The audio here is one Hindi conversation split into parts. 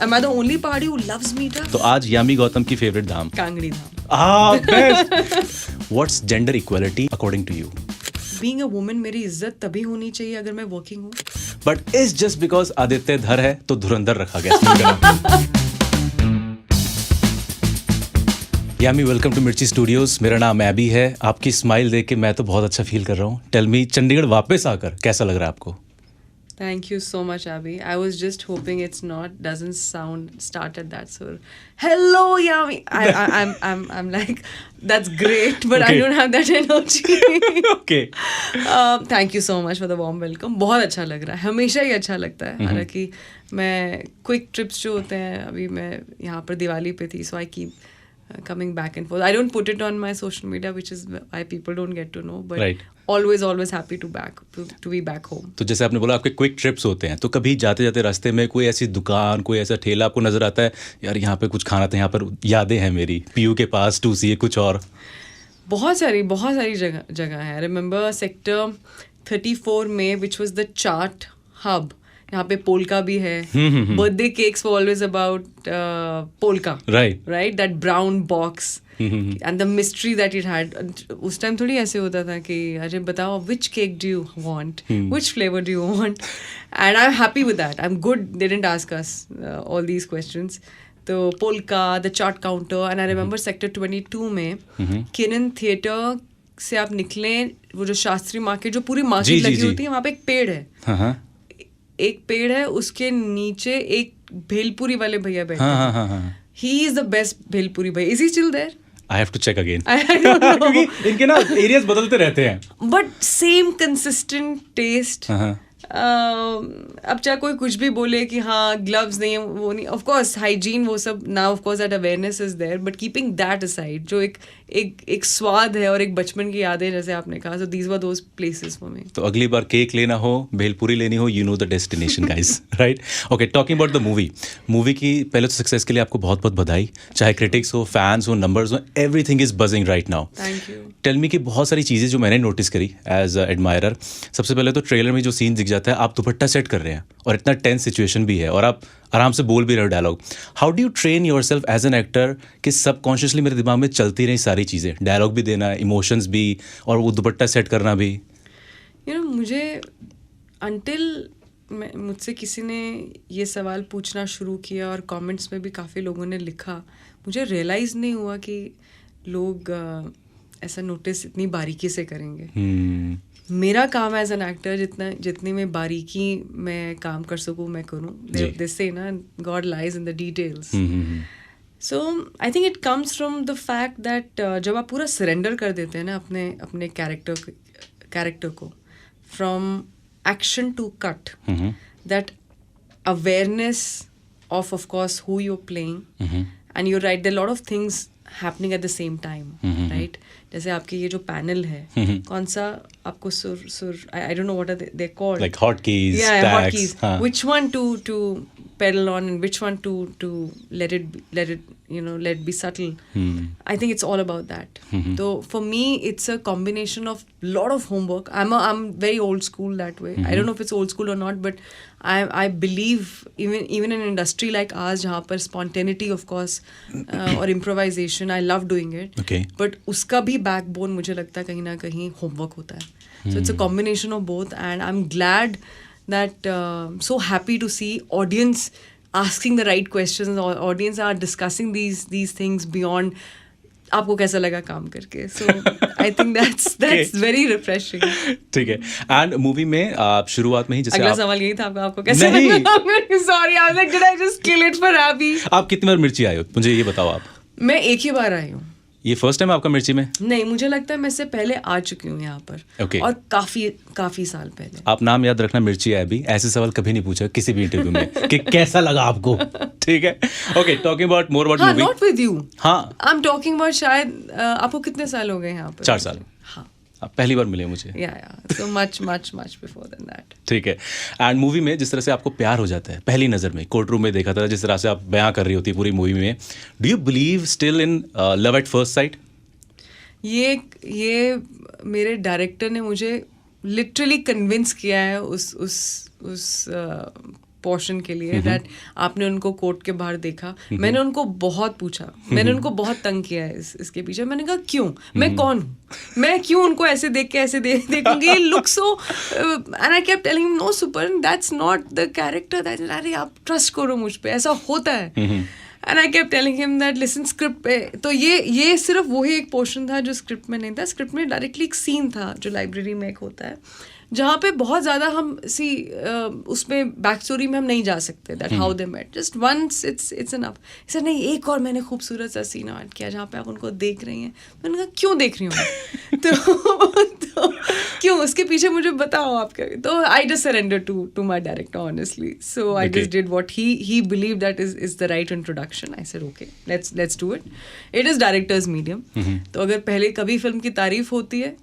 Am I the only party who loves meetups? तो आज यामी गौतम की favourite Dham. Kangri Dham. Best. What's gender equality according to you? Being a woman, मेरी इज्जत तभी होनी चाहिए अगर मैं वर्किंग हूँ. But is just because Aditya धर है तो धुरंधर रखा गया. यामी, वेलकम टू मिर्ची स्टूडियोज. मेरा नाम एबी है. आपकी स्माइल देख के मैं तो बहुत अच्छा फील कर रहा हूँ. टेल मी, चंडीगढ़ वापस आकर कैसा लग रहा है आपको? Thank you so much, Abby. I was just hoping doesn't start at that sort. Hello, Yami. I'm like, that's great, but Okay. I don't have that energy. Okay. Thank you so much for the warm welcome. बहुत अच्छा लग रहा है. हमेशा ही अच्छा लगता है. हालांकि मैं क्विक ट्रिप्स जो होते हैं, अभी मैं यहाँ पर दिवाली पे थी, so I keep coming back and forth. I don't put it on my social media, which is why people don't get to know. But Right. always happy to be back home. तो जैसे आपने बोला आपके क्विक ट्रिप्स होते हैं, तो कभी जाते जाते रास्ते में कोई ऐसी दुकान, कोई ऐसा ठेला आपको नजर आता है, यार यहाँ पे कुछ खाना था, यहाँ पर यादें हैं मेरी, पीयू के पास, 2CA कुछ और? बहुत सारी जगह है. आई रिमेंबर सेक्टर 34 में, which was the chaat hub. यहाँ पे पोल्का भी है. Birthday cakes were always about Polka, right, that brown box and the mystery that it had. उस टाइम थोड़ी ऐसे होता था कि अरे बताओ which cake do you want, which flavour do you want, and I am happy with that. I am good they didn't ask us all these questions. तो Polka, the chaat counter, and I remember sector 22 में किनन थिएटर से आप निकले, वो जो शास्त्री मार्केट, जो पूरी मार्केट लगी होती है, वहाँ पे एक पेड़ है. एक पेड़ है, उसके नीचे एक भेलपुरी वाले भैया बैठे हैं. He is the best bhelpuri भैया. Is he still there? I have to check again. I don't know. क्योंकि इनके ना एरियाज बदलते रहते हैं. But same consistent taste. अब चाहे कोई कुछ भी बोले कि हाँ ग्लव्स नहीं है, वो नहीं, ऑफ कोर्स हाइजीन वो सब, now of course that awareness is there, but keeping that aside, जो एक स्वाद है और एक बचपन की यादें, जैसे आपने कहा, so these were those places for me. तो अगली बार केक लेना हो, भेलपुरी लेनी हो, you know the destination guys, right? Okay, talking about the movie की पहले तो सक्सेस के लिए आपको बहुत बहुत बधाई. चाहे क्रिटिक्स हो, फैंस हो, नंबर्स हो, everything is buzzing right now. Thank you. Tell me कि बहुत सारी चीज़ें जो मैंने नोटिस करी एज एडमायरर. सबसे पहले तो ट्रेलर में जो सीन दिख जाता है, आप दुपट्टा सेट कर रहे हैं और इतना टेंस सिचुएशन भी है और आप आराम से बोल भी रहे हो dialogue. How do you train yourself as an actor कि सबकॉन्शियसली मेरे दिमाग में चलती रही सारी चीज़ें, डायलॉग भी देना, इमोशंस भी, और वो दुपट्टा सेट करना भी? यू नो, मुझे अनटिल मुझसे किसी ने ये सवाल पूछना शुरू किया और कमेंट्स में भी काफ़ी लोगों ने लिखा, मुझे रियलाइज़ नहीं हुआ कि लोग ऐसा नोटिस इतनी बारीकी से करेंगे. मेरा काम एज एन एक्टर जितनी मैं बारीकी में काम कर सकूँ मैं करूँ. दे से ना, God lies in the details. So I think it comes from the fact that जब आप पूरा सरेंडर कर देते हैं ना अपने कैरेक्टर को, from action to cut, that awareness of course who you are playing, and you right, there lot of things happening at the same time, right? जैसे आपके ये जो पैनल है, कौन सा आपको सुर I don't know what are they called, like hotkeys, hotkeys, which one to pedal on and which one to let it be subtle. I think it's all about that. So for me it's a combination of lot of homework. I'm very old school that way. I don't know if it's old school or not, but I believe even in an industry like ours, जहाँ पर spontaneity of course और improvisation, I love doing it. Okay. But उसका भी backbone मुझे लगता है कहीं ना कहीं homework होता है. So it's a combination of both, and I'm glad that so happy to see audience asking the right questions. Audience are discussing these things beyond आपको कैसा लगा काम करके. So I think that's very refreshing. ठीक है. एंड मूवी में आप शुरुआत में ही जैसे अगला सवाल यही था आपको कैसा लगा? Sorry, I was like, did I just kill it for Abby? आप कितनी बार मिर्ची आए हो, मुझे ये बताओ आप. मैं एक ही बार आई हूँ. ये फर्स्ट टाइम आपका मिर्ची में? नहीं, मुझे लगता है मैं इससे पहले आ चुकी हूँ यहाँ पर. Okay. और काफी साल पहले. आप नाम याद रखना, मिर्ची एबी. ऐसे सवाल कभी नहीं पूछा किसी भी इंटरव्यू में कि कैसा लगा आपको. ठीक है. Okay, talking about more about movie. Not with you. हाँ, आई एम टॉकिंग अबाउट, शायद आपको कितने साल हो गए यहाँ पर? 4 साल. हाँ, आप पहली बार मिले मुझे. so much before than that. ठीक है. एंड मूवी में जिस तरह से आपको प्यार हो जाता है पहली नज़र में, कोर्ट रूम में देखा था जिस तरह से आप बयां कर रही होती पूरी मूवी में, do you believe still in love at first sight? ये मेरे डायरेक्टर ने मुझे लिटरली कन्विंस किया है उस पोर्शन के लिए दैट आपने उनको कोर्ट के बाहर देखा. मैंने उनको बहुत पूछा, मैंने उनको बहुत तंग किया है इसके पीछे. मैंने कहा क्यों, मैं कौन हूँ, मैं क्यों उनको ऐसे देख के ऐसे देखूंगी, look so. And I kept telling him, no super, that's not the character, that, अरे आप ट्रस्ट करो मुझ पे, ऐसा होता है. And I kept telling him that listen, script पे तो ये सिर्फ वही एक पोर्शन था जो स्क्रिप्ट में नहीं था. स्क्रिप्ट में डायरेक्टली एक सीन था जो लाइब्रेरी में एक होता है, जहाँ पे बहुत ज़्यादा हम उसमें बैक स्टोरी में हम नहीं जा सकते, that how they met, just once it's enough. Sir नहीं, एक और मैंने खूबसूरत सा सीन ऐड किया जहाँ पे आप उनको देख रही हैं. मैंने कहा क्यों देख रही हूँ तो क्यों, उसके पीछे मुझे बताओ आपका. तो I just surrender to my director honestly. So I just did what he believe that is the right introduction. I said okay, let's do it. It is director's medium. तो अगर पहले कभी फिल्म की तारीफ होती है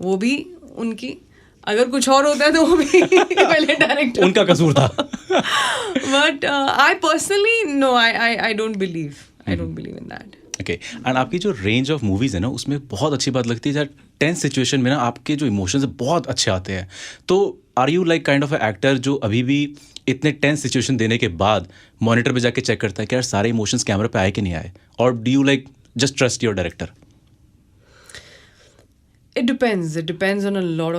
वो भी उनकी, अगर कुछ और होता है तो वो भी पहले डायरेक्टर उनका कसूर था. But I personally know, I don't believe in that. Okay. And आपकी जो रेंज ऑफ मूवीज़ है ना, उसमें बहुत अच्छी बात लगती है दैट टेंस सिचुएशन में ना आपके जो इमोशंस है बहुत अच्छे आते हैं. तो are you like kind of a actor जो अभी भी इतने टेंस सिचुएशन देने के बाद मॉनिटर पे जाके चेक करता है कि यार सारे इमोशंस कैमरा पे आए कि नहीं आए, और do you like just trust your director? It depends on a lot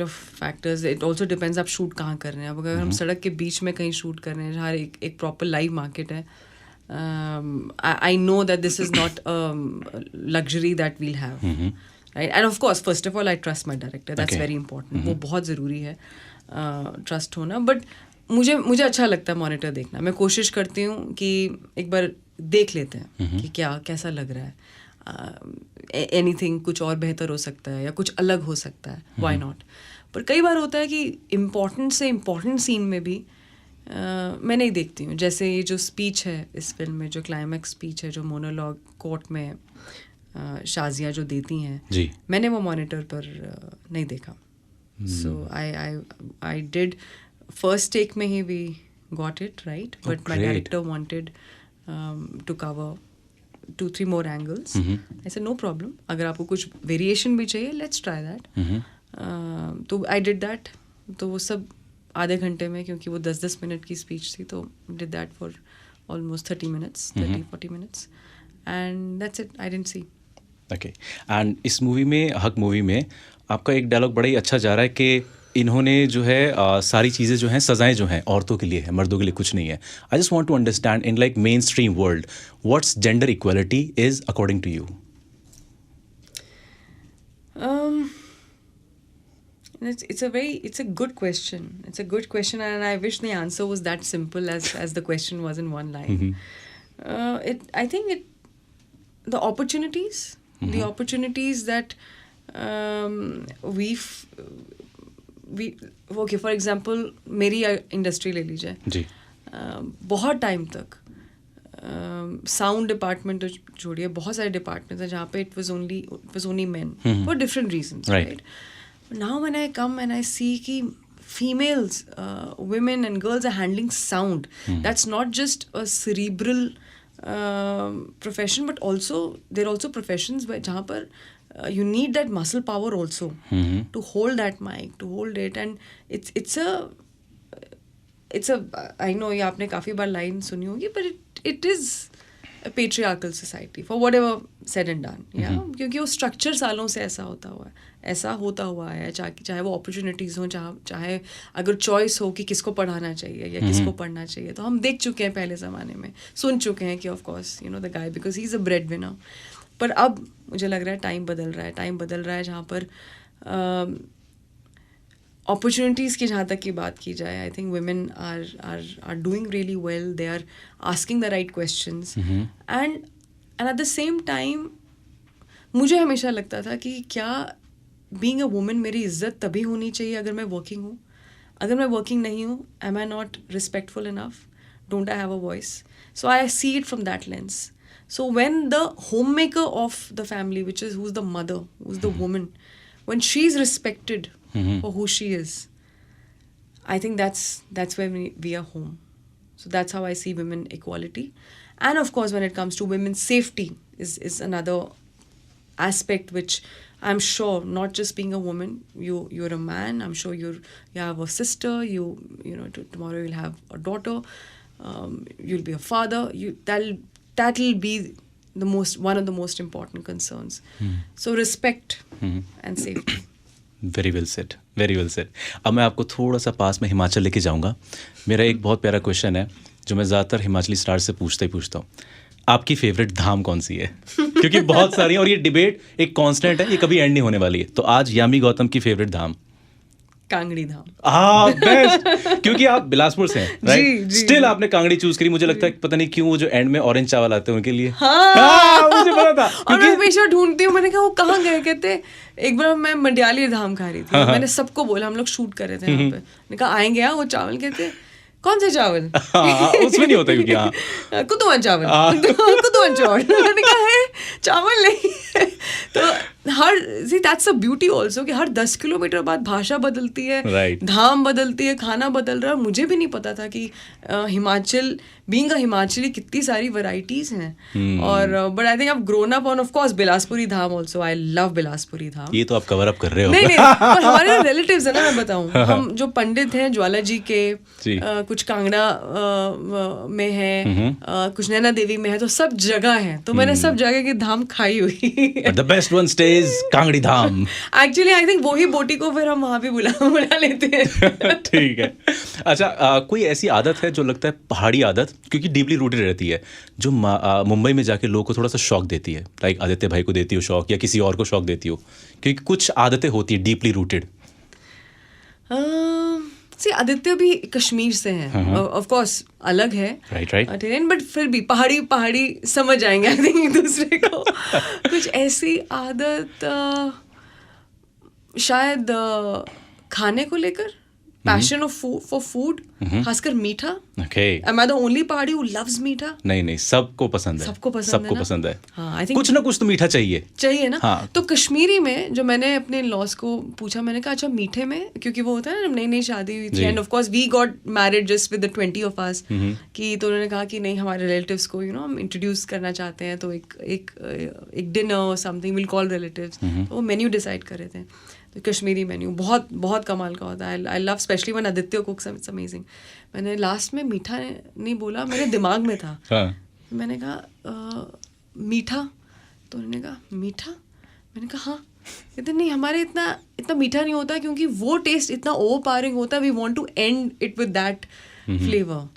of factors. It also depends आप शूट कहाँ कर रहे हैं. अब अगर हम सड़क के बीच में कहीं शूट कर रहे हैं जहाँ एक प्रॉपर लाइव मार्केट है, I know that this is not a luxury that we'll have, right? And of course, first of all, I trust my director. That's very important. वो बहुत ज़रूरी है ट्रस्ट होना. बट मुझे अच्छा लगता है मॉनिटर देखना. मैं कोशिश करती हूँ कि एक बार देख लेते हैं कि कैसा लग रहा है. एनीथिंग कुछ और बेहतर हो सकता है या कुछ अलग हो सकता है, व्हाई नॉट. पर कई बार होता है कि इम्पॉर्टेंट से इम्पॉर्टेंट सीन में भी मैं नहीं देखती हूँ. जैसे ये जो स्पीच है इस फिल्म में, जो क्लाइमैक्स स्पीच है, जो मोनोलॉग कोर्ट में शाजिया जो देती हैं, मैंने वो मॉनिटर पर नहीं देखा. So I did first take में ही we got it right, but my director wanted to cover 2-3 more angles. I said no problem. अगर आपको कुछ वेरिएशन भी चाहिए, let's try that. तो I did that. तो वो सब आधे घंटे में, क्योंकि वो 10-10 मिनट की स्पीच थी, तो did that for almost 30-40 minutes. And that's it. I didn't see. Okay. And इस मूवी में, हक मूवी में, आपका एक डायलॉग बड़ा ही अच्छा जा रहा है कि इन्होंने जो है सारी चीज़ें जो हैं, सज़ाएं जो हैं औरतों के लिए है, मर्दों के लिए कुछ नहीं है. I just want to understand in like mainstream world what's gender equality is according to you. It's a good question. It's a good question, and I wish the answer was that simple as the question was in one line. I think the opportunities that okay, for example मेरी इंडस्ट्री ले लीजिए जी. बहुत टाइम तक साउंड डिपार्टमेंट तो छोड़िए, बहुत सारे डिपार्टमेंट्स हैं जहाँ पे it was only men for different reasons, right. Now when I come and I see कि females, women and girls are handling sound. That's not just a cerebral profession, but also there are also professions where जहाँ पर you need that muscle power also to hold that mic, to hold it, and it's a I know ये आपने काफी बार लाइन सुनी होगी, but it is a patriarchal society for whatever said and done, yeah. क्योंकि वो स्ट्रक्चर सालों से ऐसा होता हुआ है, चाहे वो अपॉर्चुनिटीज़ हो, चाहे अगर चॉइस हो कि किसको पढ़ाना चाहिए या किसको पढ़ना चाहिए, तो हम देख चुके हैं पहले ज़माने में, सुन चुके हैं कि of course you know the guy because he is a bread winner. पर अब मुझे लग रहा है टाइम बदल रहा है जहाँ पर opportunities की जहाँ तक की बात की जाए, I think women are doing really well. They are asking the right questions, and at the same time मुझे हमेशा लगता था कि क्या being a woman मेरी इज्जत तभी होनी चाहिए अगर मैं working हूँ. अगर मैं working नहीं हूँ, am I not respectful enough? Don't I have a voice? So I see it from that lens. So when the homemaker of the family, who's the mother, who's the woman, when she's respected for who she is, I think that's where we are home. So that's how I see women equality. And of course when it comes to women's safety is another aspect which I'm sure, not just being a woman, you're a man. I'm sure you have a sister. You know, tomorrow you'll have a daughter. You'll be a father. That'll be one of the most important concerns. So respect and safety. Very well said, very well said. अब मैं आपको थोड़ा सा पास में हिमाचल लेके जाऊंगा. मेरा एक बहुत प्यारा क्वेश्चन है जो मैं ज़्यादातर हिमाचली स्टार से पूछता हूँ. आपकी फेवरेट धाम कौन सी है? क्योंकि बहुत सारी हैं और ये डिबेट एक कांस्टेंट है, ये कभी एंड नहीं होने वाली है. तो आज यामी गौतम की फेवरेट धाम कांगड़ी धाम. बेस्ट. क्योंकि आप बिलासपुर से हैं, राइट? स्टिल आपने कांगड़ी चूज करी. मुझे लगता है पता नहीं क्यों वो जो एंड में ऑरेंज चावल आते हैं उनके लिए. मुझे पता था. और मैं हमेशा ढूंढती हूँ. मैंने कहा वो कहाँ गए? कहते एक बार मैं मंडियाली धाम खा रही थी. मैंने सबको बोला, हम लोग शूट कर रहे थे यहाँ पे. मैंने कहा आएंगे वो चावल. कहते कौन से चावल? उसमें नहीं होता क्योंकि कुतुआन चावल. कुतुआन चावल. मैंने कहा है चावल नहीं. तो that's the beauty also कि हर 10 किलोमीटर बाद भाषा बदलती है, right. धाम बदलती है, खाना बदल रहा है. मुझे भी नहीं पता था कि हिमाचल बीइंग अ हिमाचली कितनी सारी वैरायटीज हैं. और but I think I have grown up on of course Bilaspuri dham also. I love Bilaspuri dham. ये तो आप कवर अप कर रहे हो. नहीं पर हमारे रिलेटिव्स है ना, मैं बताऊं. हम जो पंडित हैं ज्वाला जी के, कुछ कांगड़ा में है, कुछ नैना देवी में है, तो सब जगह है. तो मैंने सब जगह की धाम खाई हुई. The best one stage Kangri Dham. Actually I think वही बोटी को फिर हम वहाँ भी बुला लेते हैं. ठीक है. अच्छा, कोई ऐसी आदत है जो लगता है पहाड़ी आदत, क्योंकि डीपली रूटेड रहती है, जो मुंबई में जाके लोगों को थोड़ा सा शौक देती है? लाइक आदित्य भाई को देती हो शौक, या किसी और को शौक देती हो? क्योंकि कुछ आदतें होती है डीपली रूटेड. आदित्य भी कश्मीर से हैं, ऑफ कोर्स अलग है, राइट. बट फिर भी पहाड़ी समझ आएंगे आई थिंक एक दूसरे को. कुछ ऐसी आदत शायद खाने को लेकर, पैशन फॉर फूड, खासकर मीठा. Am I the only पहाड़ी who loves मीठा? नहीं, सबको पसंद है. सबको पसंद है. हाँ, I think कुछ ना कुछ तो मीठा चाहिए ना. हाँ. तो कश्मीरी में जो मैंने अपने लॉस को पूछा, मैंने कहा अच्छा मीठे में, क्योंकि वो होता है ना जब नई शादी हुई थी, and of course we got married just with the 20 of us, कि तो उन्होंने कहा कि नहीं हमारे रिलेटिव्स को हम इंट्रोड्यूस करना चाहते हैं, तो एक dinner something will call relatives. तो वो मेन्यू डिसाइड कर रहे थे. तो कश्मीरी मेन्यू बहुत बहुत कमाल का होता है. I love specially when Aditya कुक्स, it's amazing. मैंने लास्ट में मीठा नहीं बोला, मेरे दिमाग में था. मैंने कहा मीठा. तो उन्होंने कहा मीठा. मैंने कहा हाँ. कहते नहीं हमारे इतना मीठा नहीं होता, क्योंकि वो टेस्ट इतना ओवरपावरिंग होता है. We want to end it with that flavour.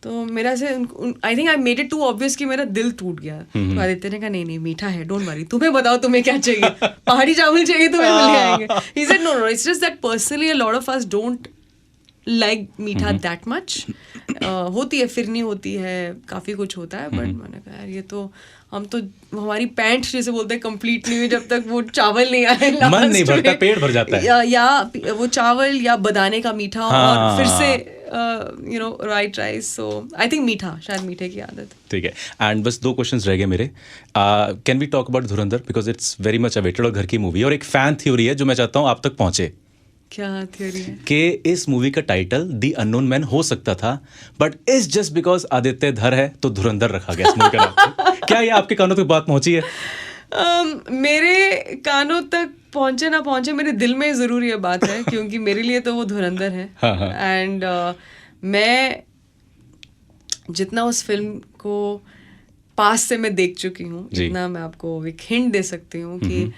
तो मेरा से I think I made it too obvious कि मेरा दिल टूट गया. तो आदित्य ने कहा नहीं मीठा है, डोंट वरी, तुम्हें बताओ तुम्हें क्या चाहिए. पहाड़ी चावल चाहिए तुम्हें, मिल आएंगे. He said no, it's just that personally a lot of us don't like मीठा दैट मच. होती है फिरनी होती है, काफ़ी कुछ होता है, बट मैंने कहा यार ये तो हम तो हमारी पैंट जैसे बोलते हैं कंप्लीट नहीं हुई जब तक वो चावल नहीं आए. मन नहीं भरता, पेट भर जाता है. या वो चावल या बदाने का मीठा, और फिर से right rice. So I think मीठा, शायद मीठे की आदत. ठीक है. एंड बस 2 क्वेश्चंस रह गए मेरे. Can we talk about Dhurandhar, because it's very much awaited और घर की मूवी, और एक फैन थ्योरी है जो मैं चाहता हूँ आप तक पहुंचे. क्या थ्योरी है? कि इस मूवी का टाइटल द अननोन मैन हो सकता था, but is just because Aditya धर है तो धुरंधर रखा गया इस मूवी का नाम. क्या ये आपके कानों तक बात पहुंची है? मेरे कानों तक पहुंचे ना पहुंचे, मेरे दिल में जरूर ये बात है, क्योंकि मेरे लिए तो वो धुरंधर है. एंड मैं जितना उस फिल्म को पास से मैं देख चुकी हूँ, जितना मैं आपको एक हिंट दे सकती हूँ कि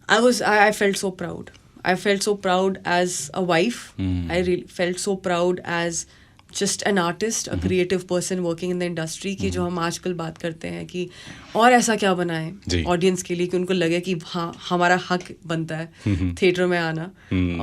I felt so proud. I felt so proud as a wife. I really felt so proud as just an artist, a creative person working in the industry, कि जो हम आजकल बात करते हैं कि और ऐसा क्या बनाएं ऑडियंस के लिए कि उनको लगे कि हाँ हमारा हक बनता है थिएटर में आना.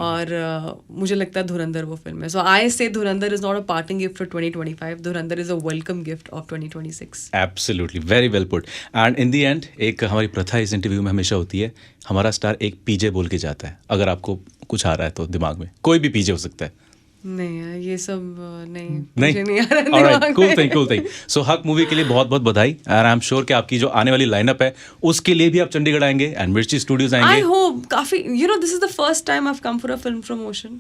और मुझे लगता है धुरंधर वो फिल्म है. सो I say Dhurandhar is not a parting gift for 2025. Dhurandhar is a welcome gift of 2026. Absolutely, very well put. And in the end एक हमारी प्रथा इस इंटरव्यू में हमेशा होती है, हमारा स्टार एक पीजे बोल के जाता है. अगर आपको कुछ आ रहा है तो दिमाग में, कोई भी पीजे हो सकता है. नहीं यार ये सब नहीं आ रहा. Alright, cool thing. सो हक मूवी के लिए बहुत बहुत बधाई. एंड आई एम श्योर कि आपकी जो आने वाली लाइनअप है उसके लिए भी आप चंडीगढ़ आएंगे एंड मिर्ची स्टूडियोज आएंगे. आई होप काफी, this is the first time I have come for a film promotion.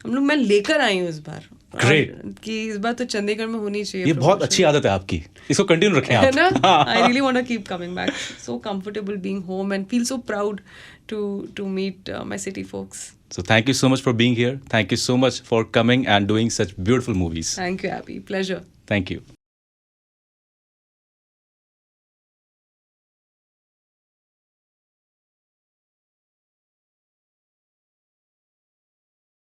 हम लोग मैं लेकर आई हूँ इस बार. ग्रेट. कि इस बार तो चंडीगढ़ में होनी चाहिए. ये बहुत अच्छी आदत है आपकी. इसको कंटिन्यू रखें है आप. ना? I really want to keep coming back. So comfortable being home and feel so proud to meet my city folks. So thank you so much for being here. Thank you so much for coming and doing such beautiful movies. Thank you, Abby. Pleasure. Thank you.